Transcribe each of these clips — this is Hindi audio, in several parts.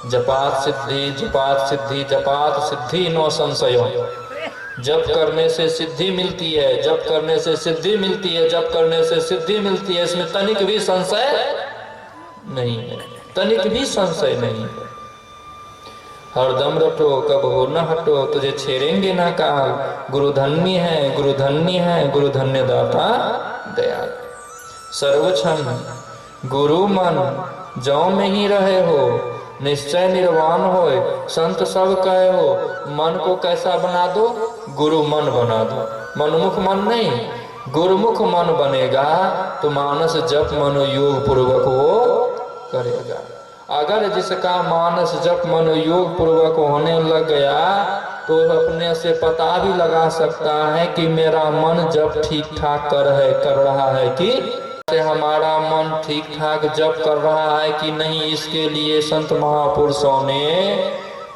जपात सिद्धि जपात सिद्धि जपात सिद्धि नो संशयो। जप करने से सिद्धि मिलती है, जप करने से सिद्धि मिलती है, जप करने से सिद्धि मिलती है, इसमें तनिक भी संशय नहीं है, तनिक भी संशय नहीं है। हरदम रटो कब हो न हटो, तुझे छेड़ेंगे ना काल। गुरु धन्य है, गुरु धन्य है, गुरु धन्य दाता दयाल। सर्वक्षण गुरु मन जौ में ही रहे हो, निश्चय निर्वाण होए संत सब कहे हो। मन को कैसा बना दो? गुरु मन बना दो। मनमुख मन नहीं, गुरुमुख मन बनेगा तो मानस जप मनो योग पूर्वक वो करेगा। अगर जिसका मानस जप मनो योग पूर्वक होने लग गया तो अपने से पता भी लगा सकता है कि मेरा मन जप ठीक ठाक कर रहा है कि हमारा मन ठीक ठाक जप कर रहा है कि नहीं। इसके लिए संत महापुरुषों ने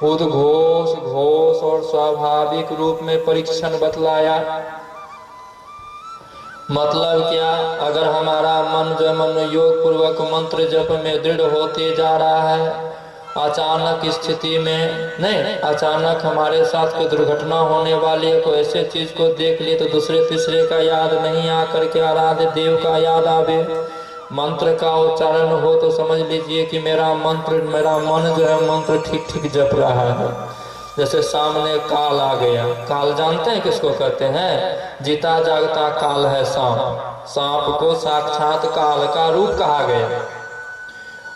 उद्घोष घोष और स्वाभाविक रूप में परीक्षण बतलाया। मतलब क्या? अगर हमारा मन जो मन योग पूर्वक मंत्र जप में दृढ़ होते जा रहा है, अचानक स्थिति में नहीं, अचानक हमारे साथ कोई दुर्घटना होने वाली है, कोई ऐसे चीज को देख लिए तो दूसरे तीसरे का याद नहीं आकर के आराध्य देव का याद आवे, मंत्र का उच्चारण हो तो समझ लीजिए कि मेरा मन जो है मंत्र ठीक ठीक जप रहा है। जैसे सामने काल आ गया, काल जानते हैं किसको कहते हैं? जीता जागता काल है सांप। सांप को साक्षात काल का रूप कहा गया।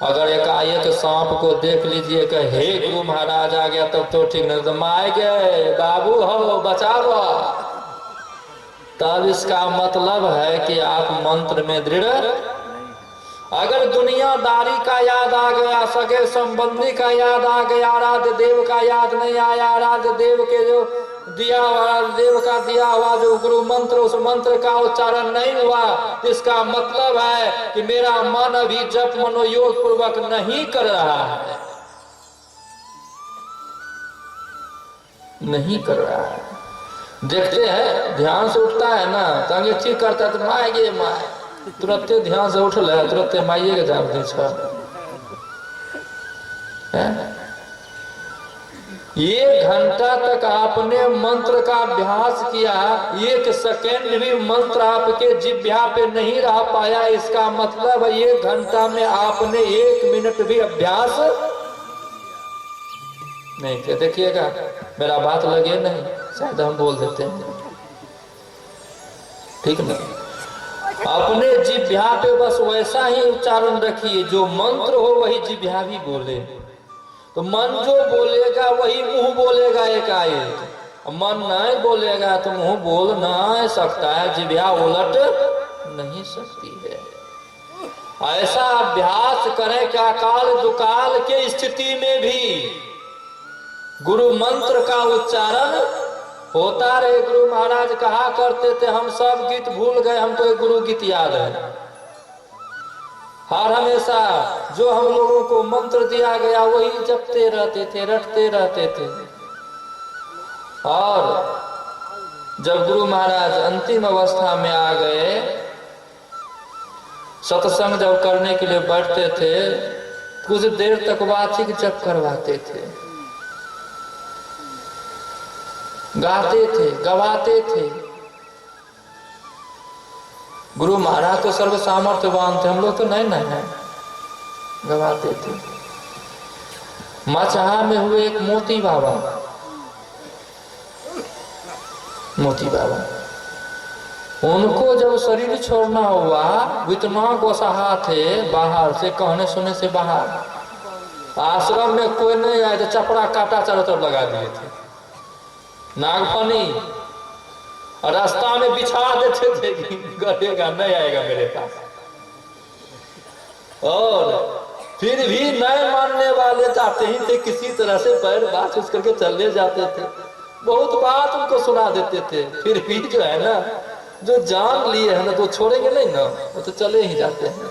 अगर एकाएक सांप को देख लीजिए कि हे गुरु महाराज आ गया तब तो ठीक, नहीं तो माय गए बाबू हो बचाओ, तब इसका मतलब है कि आप मंत्र में दृढ़। अगर दुनियादारी का याद आ गया, सगे संबंधी का याद आ गया, आराध्य देव का याद नहीं आया, आराध्य देव के जो दिया हुआ देव का दिया हुआ जो गुरु मंत्र, उस मंत्र का उच्चारण नहीं हुआ, इसका मतलब है कि मेरा मन अभी जप मनोयोग पूर्वक नहीं कर रहा है, नहीं कर रहा है। देखते हैं ध्यान से उठता है ना तो अंगेठी करता है तो माय गे माय, तुरंते ध्यान से उठ ले, तुरंते माइये के जान दे। ये घंटा तक आपने मंत्र का अभ्यास किया, एक सेकेंड भी मंत्र आपके जिह्वा पे नहीं रह पाया, इसका मतलब है ये घंटा में आपने 1 मिनट भी अभ्यास नहीं किया। देखिएगा मेरा बात लगे नहीं, शायद हम बोल देते हैं, ठीक ना? अपने जिह्वा पे बस वैसा ही उच्चारण रखिए, जो मंत्र हो वही जिह्वा भी बोले। तो मन जो बोलेगा वही मुंह बोलेगा एकाएक, मन नहीं बोलेगा तो मुंह बोल नहीं सकता है, जिह्वा उलट नहीं सकती है। ऐसा अभ्यास करें कि अकाल दुकाल के स्थिति में भी गुरु मंत्र का उच्चारण होता रहे। गुरु महाराज कहा करते थे हम सब गीत भूल गए, हम तो एक गुरु गीत याद है। हर हमेशा जो हम लोगों को मंत्र दिया गया वही जपते रहते थे, रटते रहते थे। और जब गुरु महाराज अंतिम अवस्था में आ गए, सत्संग जब करने के लिए बैठते थे, कुछ देर तक वाचिक जप करवाते थे, गाते थे, गवाते थे। गुरु महाराज तो सर्व सामर्थ्यवान थे, हम लोग तो नहीं है, गवाते थे। मचहा में हुए एक मोती बाबा, उनको जब शरीर छोड़ना हुआ, इतना गोसाहा थे बाहर से, कहने सुने से बाहर। आश्रम में कोई नहीं आए तो चपड़ा काटा चारों तरफ लगा दिए थे, नागफनी रास्ता में बिछा देते थे कि गड़ेगा नहीं आएगा मेरे पास। और फिर भी नहीं मानने वाले जाते ही थे, किसी तरह से पैर बात उस करके चले जाते थे, बहुत बात उनको सुना देते थे। फिर भी जो है ना, जो जान लिए है ना तो छोड़ेंगे नहीं ना, वो तो चले ही जाते हैं,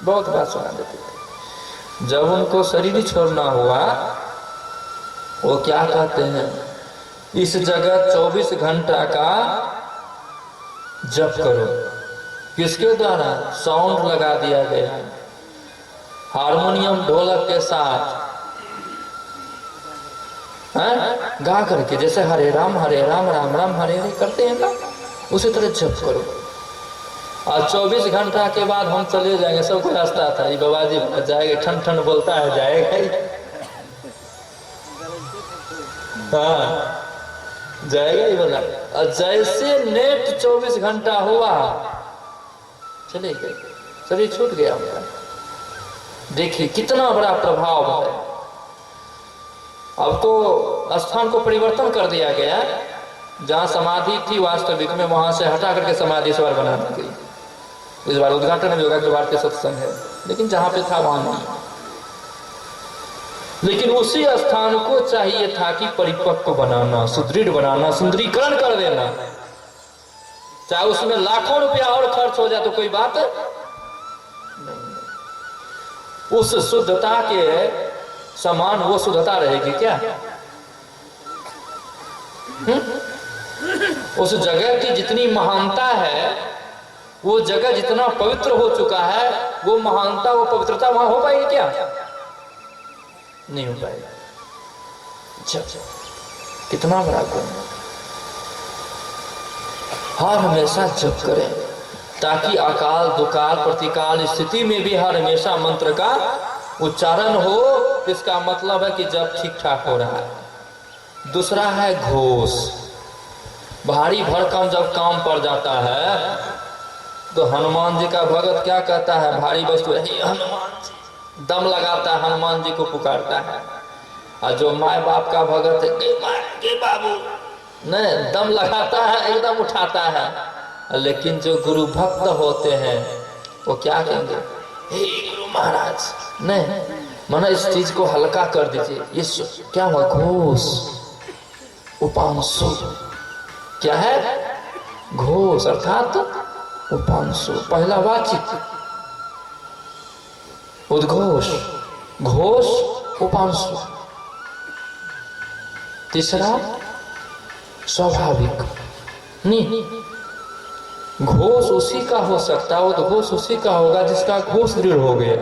बहुत बात सुना देते थे। जब उनको शरीर छोड़ना हुआ, वो क्या कहते हैं, इस जगह 24 घंटा का जप करो। किसके द्वारा? साउंड लगा दिया गया, हारमोनियम ढोलक के साथ हैं, गा करके, जैसे हरे राम राम राम हरे हरे करते हैं ना, उसी तरह जप करो। और 24 घंटा के बाद हम चले जाएंगे। सबको रास्ता था, ये बाबा जी जाएगा, ठन ठन बोलता है जाएगा ही। हाँ जाएगा ही बोला। और जैसे नेट 24 घंटा हुआ चले गए, शरीर छूट गया मेरा। देखिए कितना बड़ा प्रभाव है। अब तो स्थान को परिवर्तन कर दिया गया, जहाँ समाधि थी वास्तविक में वहां से हटा करके समाधि इस बार बना दी गई। इस बार उद्घाटन भी होगा, द्वार के सत्संग है, लेकिन जहाँ पे था वहां नहीं। लेकिन उसी स्थान को चाहिए था कि परिपक्व बनाना, सुदृढ़ बनाना, सुंदरीकरण कर देना। चाहे उसमें लाखों रुपया और खर्च हो जाए तो कोई बात नहीं। उस शुद्धता के समान वो शुद्धता रहेगी क्या? उस जगह की जितनी महानता है, वो जगह जितना पवित्र हो चुका है, वो महानता वो पवित्रता वहां हो पाएगी क्या? नहीं हो पाएगा। कितना बड़ा गुण। हर हमेशा जप करें, ताकि अकाल दुकाल प्रतिकाल स्थिति में भी हर हमेशा मंत्र का उच्चारण हो। इसका मतलब है कि जब ठीक ठाक हो रहा है। दूसरा है घोष। भारी भरकम जब काम पड़ जाता है तो हनुमान जी का भगत क्या कहता है, भारी वस्तु है हनुमान जी, दम लगाता है, हनुमान जी को पुकारता है। और जो माए बाप का भगत है, के बाबू नहीं, दम लगाता है, एकदम उठाता है। लेकिन जो गुरु भक्त होते हैं वो क्या कहेंगे, हे गुरु महाराज, नहीं माना इस चीज को हल्का कर दीजिए। ये क्या हुआ, घोष उपांशु। क्या है घोष? अर्थात उपांशु, पहला वाचिक उद्घोष, घोष उपांशु। तीसरा स्वाभाविक। नहीं, घोष उसी का हो सकता है, उद्घोष उसी का होगा जिसका घोष दृढ़ हो गया।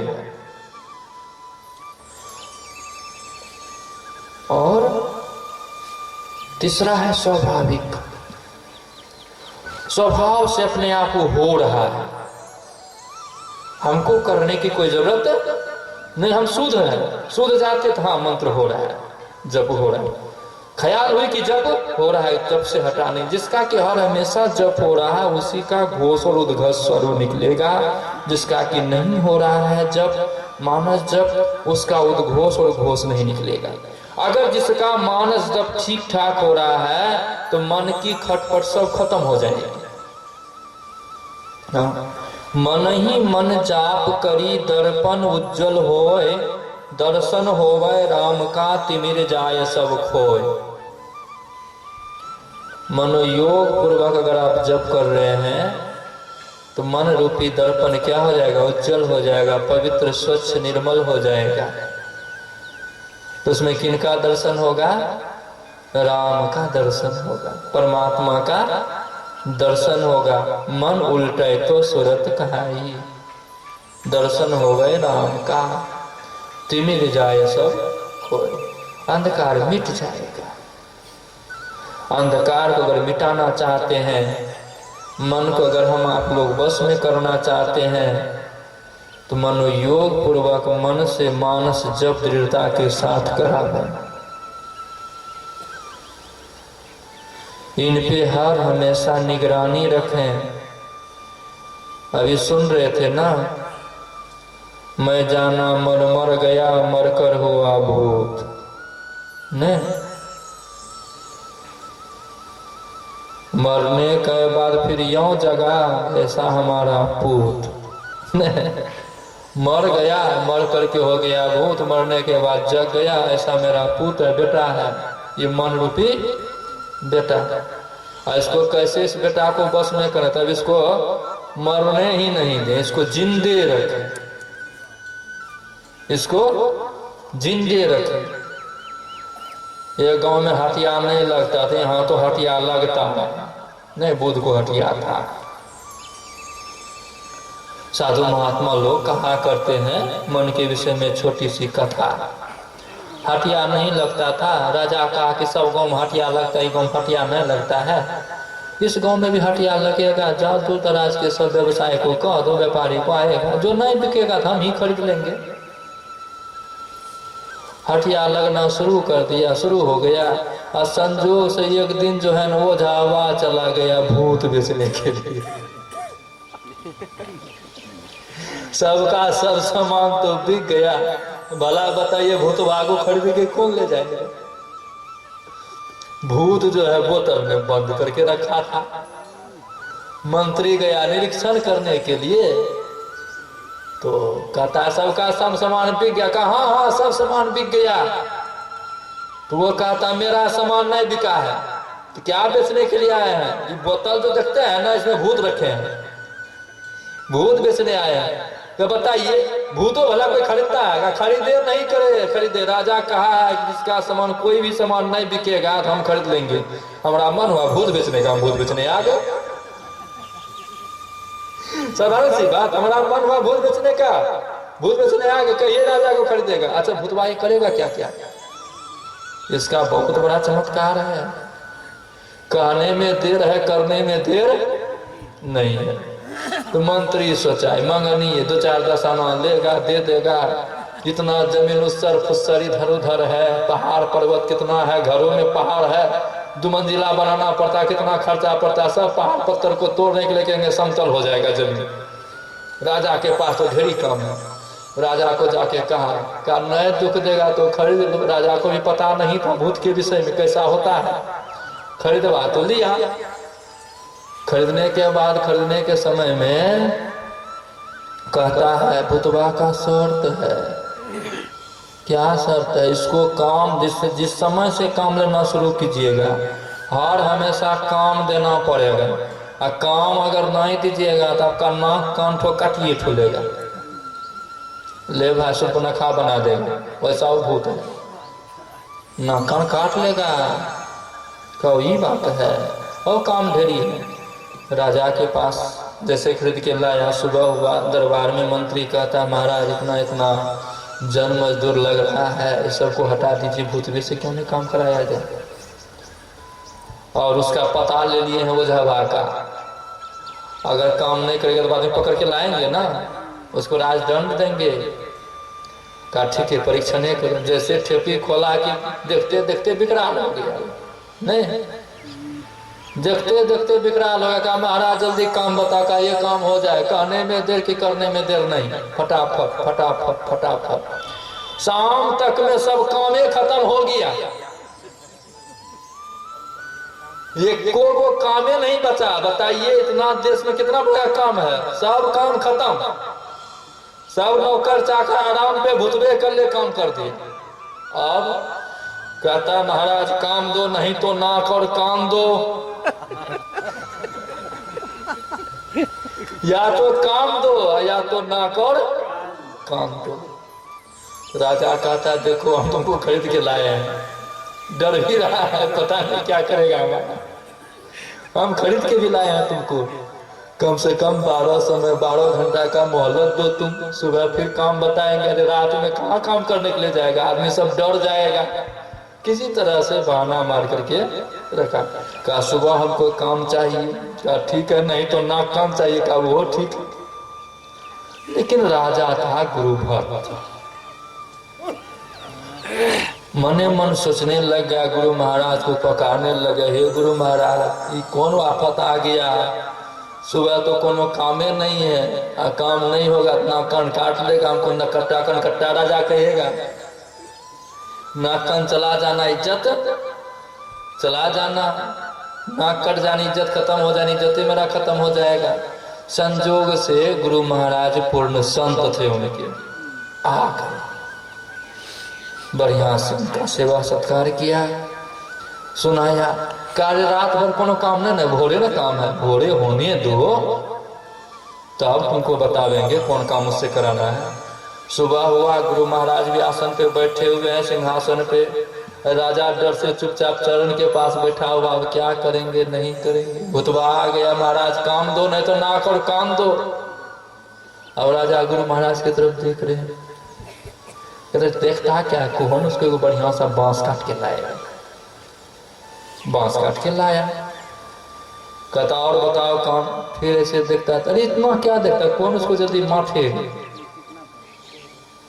और तीसरा है स्वाभाविक। स्वभाव से अपने आप को हो रहा है, हमको करने की कोई जरूरत नहीं। हम शुद्ध हैं, शुद्ध जाते तो हाँ मंत्र हो रहा है, जप हो रहा है। ख्याल हुई कि जप हो रहा है, जप से हटाने। जिसका कि हर हमेशा जप हो रहा है उसी का घोष और उद्घोष स्वरूप निकलेगा। जिसका कि नहीं हो रहा है जप, मानस जप, उसका उद्घोष और घोष नहीं निकलेगा। अगर जिसका मानस जब ठीक ठाक हो रहा है तो मन की खटपट सब खत्म हो जाएगी। मन ही मन जाप करी दर्पण उज्जवल होए, दर्शन होवे राम का तिमिर जाय सब खोए। मनोयोग पूर्वक अगर आप जप कर रहे हैं तो मन रूपी दर्पण क्या हो जाएगा, उज्जवल हो जाएगा, पवित्र स्वच्छ निर्मल हो जाएगा। तो उसमें किनका दर्शन होगा? राम का दर्शन होगा, परमात्मा का दर्शन होगा। मन उल्टे तो सूरत कहाई, दर्शन हो गए राम का तिमिर जाए सब खोए। अंधकार मिट जाएगा। अंधकार को अगर मिटाना चाहते हैं, मन को अगर हम आप लोग बस में करना चाहते हैं, तो मनोयोग पूर्वक मन से मानस जप दृढ़ता के साथ करावें। इन पे हर हमेशा निगरानी रखें। अभी सुन रहे थे ना, मैं जाना मर मर गया मर कर हुआ भूत। नहीं, मरने के बाद फिर यों जगा ऐसा हमारा पूत। नहीं, मर गया, मर करके हो गया भूत, मरने के बाद जग गया ऐसा मेरा पूत है, बेटा है। ये मन रूपी बेटा। इसको कैसे इस बेटा को बस में करें, तब इसको मरने ही नहीं दे, इसको जिंदे रखे, इसको जिंदे रखे। ये गांव में हथियार नहीं लगता था, यहाँ तो हथियार लगता है। नहीं, बुद्ध को हथियार था। साधु महात्मा लोग कहा करते हैं मन के विषय में छोटी सी कथा। हटिया नहीं लगता था। राजा कहा कि सब गांव में हटिया लगता है, गांव में हटिया नहीं लगता है। इस गांव में भी हटिया लगेगा। जाओ दूर दराज के सब व्यवसाय को कह दो, व्यापारी को आएगा, जो नहीं बिकेगा तो हम ही खरीद लेंगे। हटिया लगना शुरू कर दिया, शुरू हो गया। और संजोग से एक दिन जो है ना वो झावा चला गया भूत बेचने के लिए। सबका सब सामान तो बिक गया। भला बताइए भूत भागो खरीद के कौन ले जाएगा? भूत जो है बोतल में बंद करके रखा था। मंत्री गया निरीक्षण करने के लिए, तो कहता सबका सब सामान बिक गया। कहा हाँ हाँ सब सामान बिक गया। तो वो कहता मेरा सामान नहीं बिका है। तो क्या बेचने के लिए आए हैं? ये बोतल जो देखते हैं ना इसमें भूत रखे हैं, भूत बेचने आए हैं। तो बताइए भूतों भला कोई खरीदता है? खरीदे नहीं करे खरीदे। राजा कहा है कि जिसका सामान कोई भी सामान नहीं बिकेगा तो हम खरीद लेंगे। हमारा मन हुआ भूत बेचने का, हम भूत बेचने आ गए। साधारण सी बात, हमारा मन हुआ भूत बेचने का, भूत बेचने आ गए। कहिए राजा को खरीदेगा। अच्छा भूतवाही करेगा क्या क्या? इसका बहुत बड़ा चमत्कार है। कहने में देर है, करने में देर नहीं है। तो मंत्री सोचा मंगनी है, 2-4 सामान लेगा दे देगा। इतना जमीन उत्सर फुस्सर इधर उधर है, पहाड़ पर्वत कितना है, घरों में पहाड़ है, 2 मंजिला बनाना पड़ता, कितना खर्चा पड़ता। सब पहाड़ पत्थर को तोड़ने के लिए कहेंगे समतल हो जाएगा जमीन। राजा के पास तो ढेरी कम है। राजा को जाके कहा नहीं दुख देगा तो खरीद लो। राजा को भी पता नहीं था भूत के विषय में कैसा होता है। खरीदवा तो लिया। खरीदने के बाद खरीदने के समय में कहता है भूतवा का शर्त है। क्या शर्त है? इसको काम जिस समय से काम लेना शुरू कीजिएगा हर हमेशा काम देना पड़ेगा। और काम अगर नहीं दीजिएगा तो आपका नाक कान ठो काटिए ठुलेगा। ले भाई सुपनखा बना देगा, वैसा वो भूत है। नाक कान काट लेगा। कहो ये बात है। और काम ढेरी है। राजा के पास जैसे खरीद के लाया, सुबह हुआ दरबार में मंत्री कहता महाराज इतना इतना जन मजदूर लग रहा है, इस सबको हटा दीजिए, भूतवे से क्यों नहीं काम कराया जाए। और उसका पता ले लिए हैं ओझा का। अगर काम नहीं करेगा तो बाद में पकड़ के लाएंगे ना, उसको राजदंड देंगे। कहा ठीक है परीक्षा नहीं करो। जैसे ठेपी खोला कि देखते देखते विकराल हो गया। नहीं देखते देखते विकराल हो गया। कहा महाराज जल्दी काम बता का ये काम हो जाए। कहने में देर की करने में देर नहीं, फटाफट फटाफट फटाफट। शाम तक में सब काम खत्म हो गया। ये को कामे नहीं बचा। बताइए इतना देश में कितना बड़ा काम है। सब काम खत्म। सब नौकर चाकर आराम पे भुतबे कर ले काम कर दिए। अब कहता महाराज काम दो नहीं तो नाक और कान दो। या तो काम दो या तो नाक और कान दो। राजा कहता देखो हम तुमको खरीद के लाए हैं, डर भी रहा है, पता नहीं क्या करेगा हमारा। हम खरीद के भी लाए हैं तुमको। कम से कम 12 घंटा का मोहलत दो तुम। सुबह फिर काम बताएंगे। अरे रात में कहाँ काम करने के लिए जाएगा आदमी, सब डर जाएगा। किसी तरह से बहाना मार करके रखा। कहा सुबह हमको काम चाहिए। कहा ठीक है नहीं तो ना काम चाहिए। कहा वो ठीक है। लेकिन राजा था गुरु भक्त। मने मन सोचने लग गया, गुरु महाराज को पकाने लगे। हे गुरु महाराज ये कौन आफत आ गया। सुबह तो कोनो कामे नहीं है, काम नहीं होगा ना कान काट लेगा हमको। नकट्टा कनकट्टा राजा कहेगा। नाक कान चला जाना इज्जत चला जाना, नाक कट जानी इज्जत खत्म हो जानी, इज्जत मेरा खत्म हो जाएगा। संजोग से गुरु महाराज पूर्ण संत थे उनके। आकर बढ़िया से उनका सेवा सत्कार किया, सुनाया। कार्य रात भर कोनो काम नहीं, भोरे ना काम है, भोरे होने दो तब तुमको बतावेंगे कौन काम उससे कराना है। सुबह हुआ गुरु महाराज भी आसन पे बैठे हुए हैं सिंहासन पे। राजा डर से चुपचाप चरण के पास बैठा हुआ। अब क्या करेंगे नहीं करेंगे। भुतवा आ गया महाराज काम दो नहीं तो नाक और कान दो। अब राजा गुरु महाराज की तरफ देख रहे हैं। कहते देखता क्या कौन, उसको एगो बढ़िया सा बांस काट के लाएगा। बांस काट के लाया, कहता और बताओ काम। फिर ऐसे देखता है, अरे इतना क्या देखता है, कौन उसको जल्दी माठे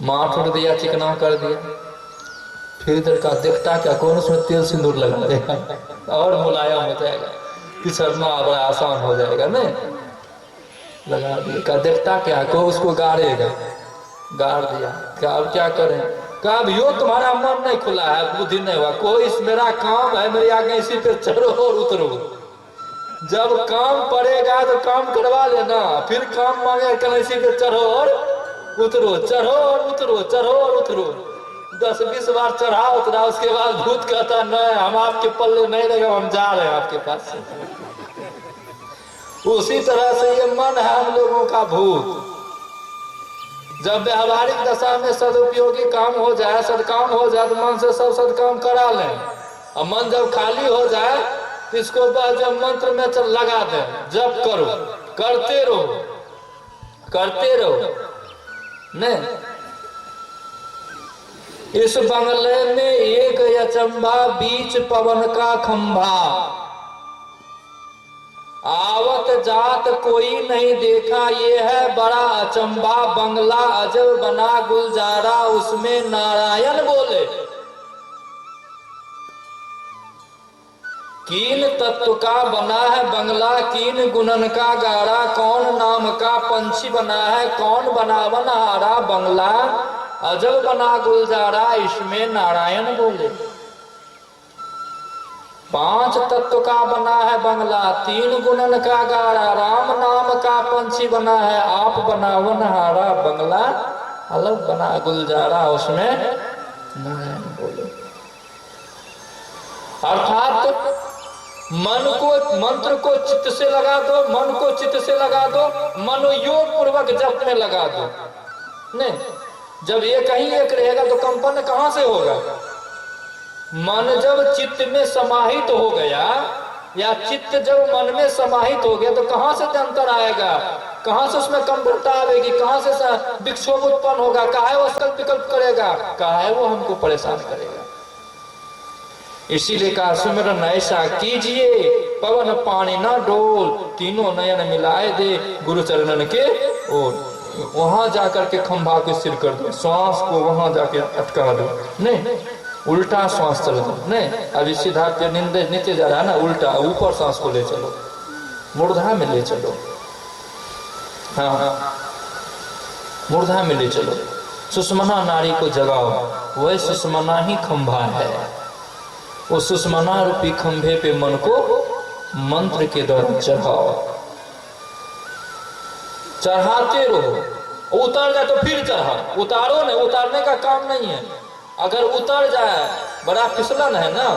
माठ उड़ दिया, चिकना कर दिया। फिर इधर का देखता क्या कौन, उसमें तेल सिंदूर लगा देगा और मुलायम हो जाएगा, पिछड़ना बड़ा आसान हो जाएगा। नहीं लगा दिया, का देखता क्या को उसको गाड़ेगा, गाड़ दिया। क्या अब क्या करें, कहा अब यो तुम्हारा मन नहीं खुला है, बुद्धि नहीं हुआ, कोई इस मेरा काम है, मेरी आगे इसी पे चढ़ो और उतरो। जब काम पड़ेगा तो काम करवा लेना, फिर काम मांगे कल इसी पे चढ़ो और उतरो, चढ़ो और उतरो, चढ़ो और उतरो। 10-20 बार चढ़ा उतरा, उसके बाद भूत कहता नहीं हम आपके पल्ले नहीं लगे, हम जा रहे हैं आपके पास से। उसी तरह से ये मन है हम लोगों का भूत। जब व्यवहारिक दशा में सदुपयोगी काम हो जाए, सदकाम हो जाए, तो मन से सब सदकाम करा लें। और मन जब खाली हो जाए तो इसको जब मंत्र में लगा दें, जब करो, करते रहो, करते रहो। नहीं इस बंगले में एक अचंभा, बीच पवन का खंभा, आवत जात कोई नहीं देखा, ये है बड़ा अचंभा, बंगला अजब बना गुलजारा, उसमें नारायण बोले। कीन तत्व का बना है बंगला, कीन गुणन का गाड़ा, कौन नाम का पंछी बना है, कौन बनावन हारा, बंगला अजब बना गुलजारा, इसमें नारायण बोले। 5 तत्व का बना है बंगला, 3 गुणन का गाड़ा, राम नाम का पंछी बना है, आप बनावन हारा, बंगला अलग बना गुलजारा, उसमें नारायण बोले। अर्थात मन को, मंत्र को चित्त से लगा दो, मन को चित्त से लगा दो, मनोयोग पूर्वक जप में लगा दो। नहीं जब ये कहीं एक रहेगा तो कंपन कहां से होगा। मन जब चित्त में समाहित हो गया, या चित्त जब मन में समाहित हो गया, तो कहां से अंतर आएगा, कहां से उसमें कंपनता आएगी, कहां से विक्षोभ उत्पन्न होगा, काहे वो संकल्प विकल्प करेगा, काहे वो हमको परेशान करेगा। इसीलिए कहा सुमिरन ऐसा कीजिए, पवन पानी ना डोल, तीनों नयन मिलाए दे, गुरु चरणन के ओर। वहां जाकर के खंभा को स्थिर कर दो, श्वास को वहां जाके अटका दो। नहीं उल्टा श्वास चल दो। नहीं अभी सीधा नीचे जा रहा है ना, उल्टा ऊपर सांस को ले चलो, मूर्धा में ले चलो। हाँ मूर्धा में ले चलो। सुषमना नारी को जगाओ, वह सुषमना ही खंभा है। वो सुषमना रूपी खंभे पे मन को मंत्र के द्वारा चढ़ाओ, चढ़ाते रहो। उतर जाए तो फिर चढ़ा, उतारो नहीं, उतारने का काम नहीं है। अगर उतर जाए बड़ा फिसलन है ना।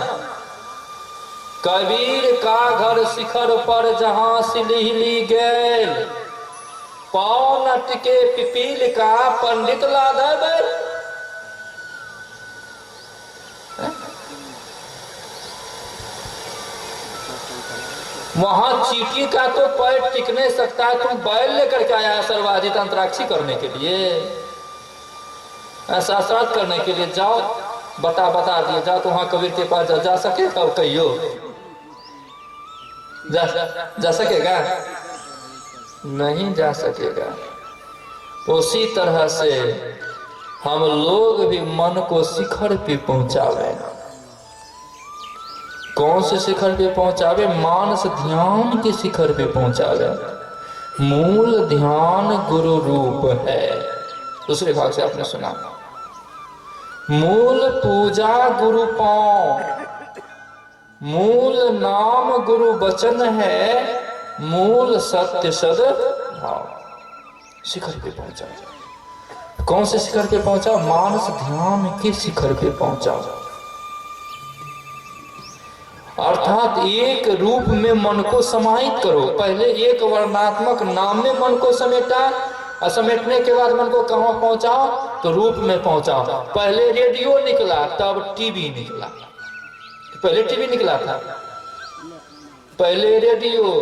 कबीर का घर शिखर पर जहां सिलहिली गैल, पाँव न टिके पिपील का, पंडित लादा बैल। वहां चीटी का तो पैर टिक नहीं सकता है, तुम बैल लेकर के आया सर्वाधित अंतराक्षी करने के लिए, शास्त्रार्थ करने के लिए। जाओ बता दिए, जाओ तो वहां कबीर के पास जा सके तब कहियो, जा सकेगा? नहीं जा सकेगा। उसी तरह से हम लोग भी मन को शिखर पे पहुंचावे। कौन से शिखर पे पहुंचावे? मानस ध्यान के शिखर पे पहुंचावे। मूल ध्यान गुरु रूप है। दूसरे भाग से आपने सुना, मूल पूजा गुरु पांव, मूल नाम गुरु वचन है, मूल सत्य सद भाव। शिखर पे पहुंचा। कौन से शिखर पे पहुंचा? मानस ध्यान के शिखर पे पहुंचा। अर्थात एक रूप में मन को समाहित करो। पहले एक वर्णात्मक नाम में मन को समेटा, और समेटने के बाद मन को कहां पहुंचाओ? तो रूप में पहुंचाओ। पहले रेडियो निकला, तब टीवी निकला। पहले टीवी निकला था, पहले रेडियो।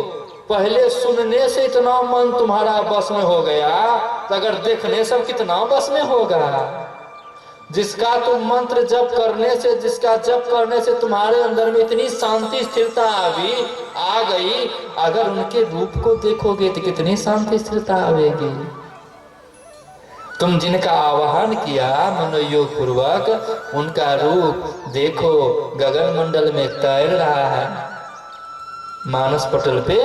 पहले सुनने से इतना मन तुम्हारा बस में हो गया, तो अगर देखने सब कितना बस में होगा। जिसका तुम मंत्र जप करने से, जिसका जप करने से तुम्हारे अंदर में इतनी शांति स्थिरता आ गई, अगर उनके रूप को देखोगे तो कितनी शांति स्थिरता आवेगी। तुम जिनका आवाहन किया मनोयोग पूर्वक, उनका रूप देखो, गगन मंडल में तैर रहा है, मानस पटल पे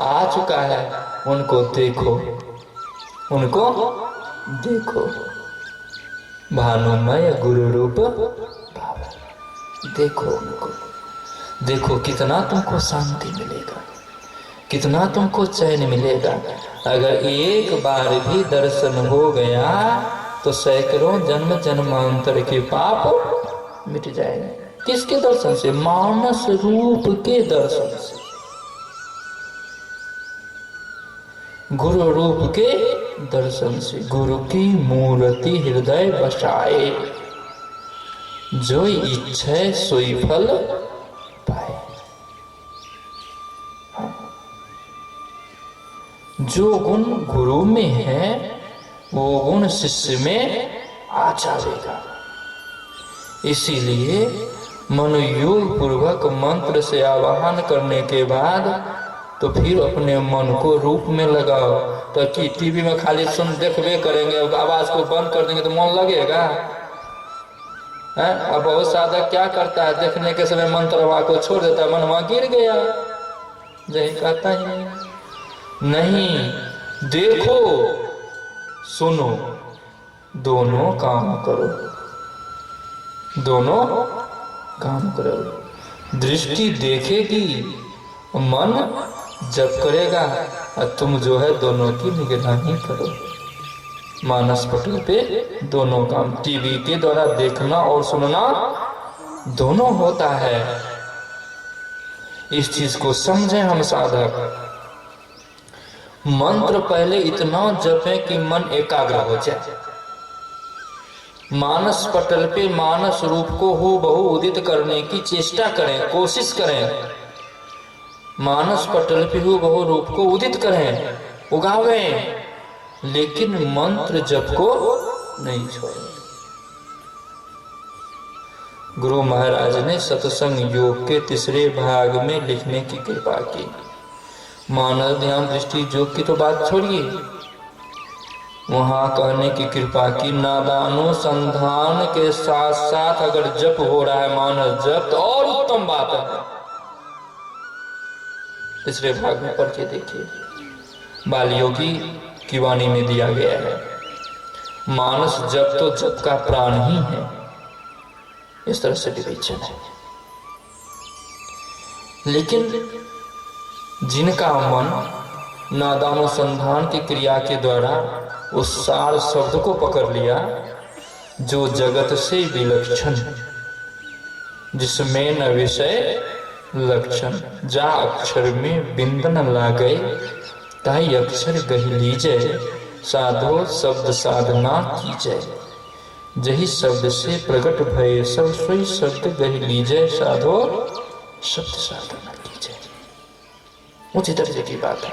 आ चुका है। उनको देखो, उनको देखो, भानुमय गुरु रूप भाव, देखो उनको, देखो कितना तुमको शांति मिलेगा, कितना तुमको चैन मिलेगा। अगर एक बार भी दर्शन हो गया तो सैकड़ों जन्म जन्मांतर के पाप मिट जाएंगे। किसके दर्शन से? मानस रूप के दर्शन से, गुरु रूप के दर्शन से। गुरु की मूर्ति हृदय बसाए, जो इच्छा सोई फल पाए। जो गुण गुरु में है वो गुण शिष्य में आ जाएगा। इसीलिए मनोयोग पूर्वक मंत्र से आवाहन करने के बाद तो फिर अपने मन को रूप में लगाओ। तो कि टीवी में खाली सुन देखबे करेंगे, आवाज को बंद कर देंगे तो मन लगेगा? अब बहुत साधक क्या करता है, देखने के समय मंत्र हवा को छोड़ देता है, मन वहां गिर गया, यही कहता ही नहीं। देखो सुनो, दोनों काम करो, दोनों काम करो। दृष्टि देखेगी, मन जप करेगा, और तुम जो है दोनों की निगरानी करो। मानस पटल पे दोनों काम, टीवी के द्वारा देखना और सुनना दोनों होता है। इस चीज को समझे हम साधक। मंत्र पहले इतना जपें कि मन एकाग्र हो जाए। मानस पटल पे मानस रूप को हूबहू उदित करने की चेष्टा करें, कोशिश करें। मानस पटल पे हूबहू रूप को उदित करें, उगावें, लेकिन मंत्र जप को नहीं छोड़ें। गुरु महाराज ने सत्संग योग के तीसरे भाग में लिखने की कृपा की। मानस ध्यान दृष्टि योग की तो बात छोड़िए, वहां कहने की कृपा की नादानुसंधान के साथ साथ अगर जप हो रहा है मानस जप तो और उत्तम बात है। तीसरे भाग में पढ़ के देखिए, बाल योगी की वाणी में दिया गया है। मानस जप तो जप का प्राण ही है, इस तरह से विवेचन है। लेकिन जिनका मन नादानुसंधान की क्रिया के द्वारा उस सार शब्द को पकड़ लिया जो जगत से विलक्षण, जिसमें न विषय लक्षण, जा अक्षर में बिंद न लागे, ताई अक्षर गही लीजे, साधो शब्द साधना कीजे, जही शब्द से प्रकट भय सब, सोई शब्द गही लीजे, साधो शब्द साधना कीजे। उसी दर्जे की बात है।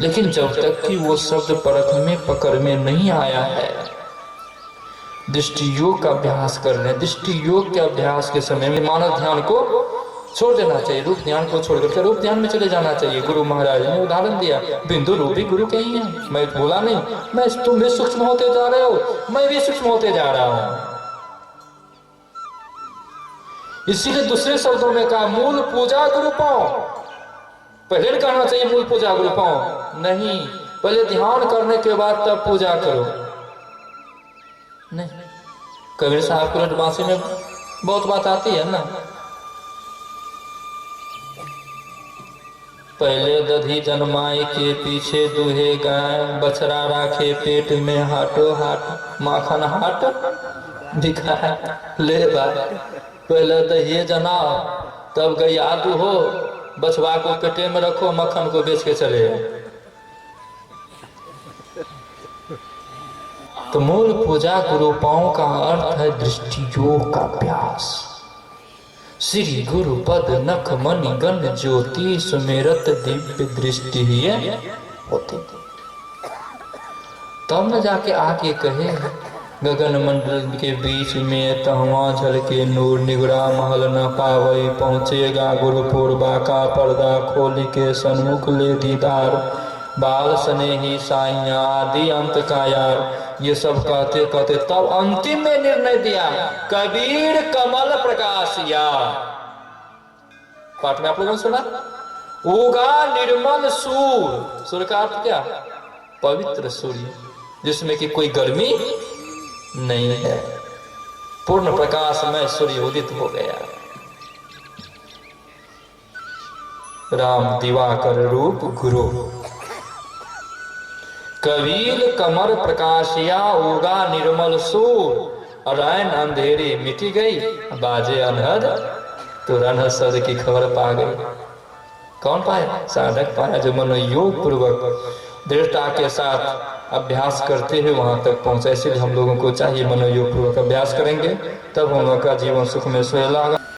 लेकिन जब तक कि वो शब्द परख में पकड़ में नहीं आया है, दृष्टि योग का अभ्यास कर रहे हैं। दृष्टि योग के अभ्यास के समय में मानव ध्यान को छोड़ देना चाहिए, रूप ध्यान को छोड़ करके रूप ध्यान में चले जाना चाहिए। गुरु महाराज ने उदाहरण दिया, बिंदु रूपी गुरु के ही है। मैं बोला नहीं, तुम भी सूक्ष्म होते जा रहे हो, मैं भी सूक्ष्म होते जा रहा हूं। इसीलिए दूसरे शब्दों में कहा मूल पूजा गुरु पाओ। पहले कहना चाहिए मूल पूजा गुरु पाओ, नहीं, पहले ध्यान करने के बाद तब पूजा करो। नहीं, कबीर साहब की बांसी में बहुत बात आती है ना, पहले दधी जन्माई के पीछे दूहे गाय, बछड़ा राखे पेट में हाटो हाट, माखन हाट दिखाए ले बाय। पहले दही जनाओ तब गैया दूहो, बछवा को पेटे में रखो, मक्खन को बेच के चले। तो मूल पूजा गुरुपाओं का अर्थ है दृष्टि योग का अभ्यास। श्री गुरु पद नख मणि गण ज्योति, सुमेरत दिव्य दृष्टि ही होती। तब न जाके आके कहे गगन मंडल के बीच में तहवा झलके नूर, निगरा महल न पावई पहुँचेगा गुरुपुर, बाका पर्दा खोल के सन्मुख ले दीदार, बाल स्नेही साइया आदि अंत का यार। ये सब कहते कहते तब अंतिम में निर्णय दिया, कबीर कमल प्रकाशिया। पाठ में आप लोगों ने सुना, उगा निर्मल सूर्य। सूर्य का अर्थ क्या? पवित्र सूर्य, जिसमें कि कोई गर्मी नहीं है, पूर्ण प्रकाश में सूर्य उदित हो गया। राम दिवाकर रूप गुरु, कबीर कमर प्रकाशिया, उगा निर्मल सूर, रैन अंधेरी मिटी गई, बाजे अनहद तो रणहद की खबर पा गई। कौन पाया? साधक पाया, जो मनोयोग पूर्वक दृढ़ता के साथ अभ्यास करते हुए वहां तक पहुंचा। इसलिए हम लोगों को चाहिए मनोयोग पूर्वक अभ्यास करेंगे, तब हम लोगों का जीवन सुख में सुहेला होगा।